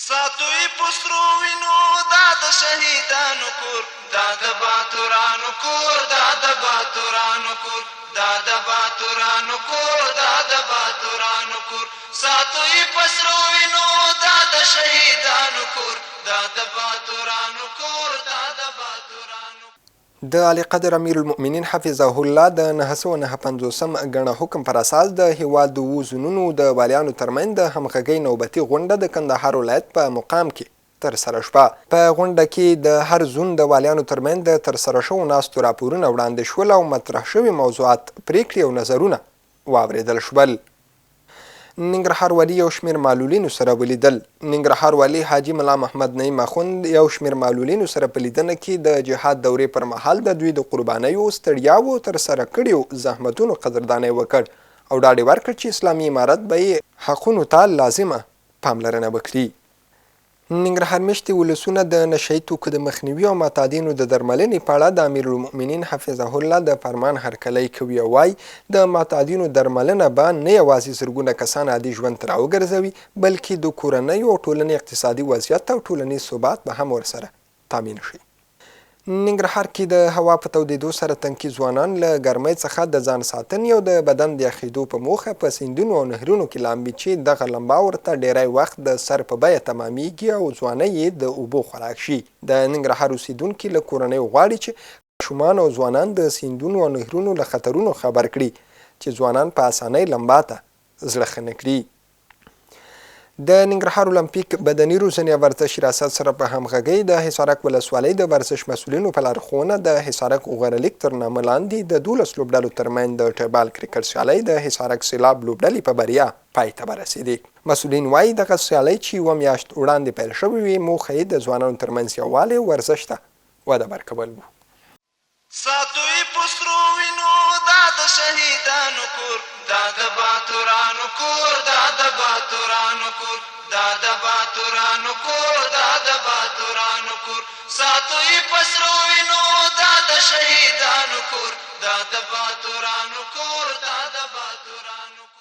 ساتوی پسرو وینو دا د شهیدانو کور دا د باتورانو کور دا د باتورانو کور دا د باتورانو کور دا د باتورانو کور ساتوی پسرو وینو دا د شهیدانو کور دا د باتورانو کور دا د باتورانو. د اعلی قدر امیر المؤمنین حفظه الله د 959 ګڼه حکم پر اساس د هیواد د اوو زونونو د والیانو ترمنځ د همغږۍ نوبتي غونډه د کندهار ولایت په مقام کې ترسره شوه. په غونډه کې د هر زون د والیانو ترمنځ د ترسره شوو ناستو راپورونه وړاندې شول او مطرح شوي موضوعات، پریکړې او نظرونه واورېدل شول. ننګرهار والي یو شمېر معلولینو سره ولیدل. ننګرهار والي حاجي ملا محمد نعیم اخوند یو شمېر معلولینو سره په لیدنه کې د جهاد دورې پر مهال د دوی د قربانیو، ستړیاوو، ترسره کړیو زحمتونو قدردانۍ وکړ او ډاډ ورکړ چې اسلامي امارت به یې حقونو ته لازمه پاملرنه وکړي. ننګرهار میشتې ولسونه د نشه یي توکو د مخنیوي او معتادینو د درملنې په اړه د امیر المؤمنین حفظه الله د فرمان هرکلی کوي او وایي د معتادینو درملنه به نه یوازې زرګونه کسان عادي ژوند ته راوګرځوي، بلکې د کورنیو او ټولنې اقتصادي وضعیت او ټولنیز ثبات به هم ورسره تامین شي. ننګرهار کې د هوا په تودېدو سره تنکي ځوانان له ګرمۍ څخه د ځان ساتنې او د بدن د یخېدو په موخه په سیندونو او نهرونو کې لامبي چې دغه لمبا ورته ډیری وخت د سر په بیه تمامیږي او ځوانۍ یې د اوبو خوراک شي. د ننګرهار اوسیدونکي له کورنیو غواړي چې ماشومان او ځوانان د سیندونو او نهرونو له خطرونو خبر کړي چې ځوانان په اسانۍ لمبا ته زړه ښه نه کړي. د ننګرهار اولمپیک بدني روزنې او ورزش ریاست سره په همغږۍ د حصارک ولسوالۍ د ورزش مسؤلینو په لارښوونه د حصارک غوغرلیک تر نامه لاندې د 12 لوبډلو ترمنځ د ټیبال کرکټ سیالۍ د حصارک سیلاب لوبډلې په بریا پای ته ورسېدې. مسؤلین وایي دغه سیالۍ چې یوه میاشت وړاندې پیل شوې وې، موخه یې د ځوانانو ترمنځ یووالی او ورزش ته وده ورکول و. ساتوی پسرو وینو دا د شهیدانو کور دا د باتورانو کور دا د باتورانو کور دا د باتورانو کور دا د باتورانو کور ساتوی پسرو وینو دا د شهیدانو کور دا د باتورانو کور دا د باتورانو کور.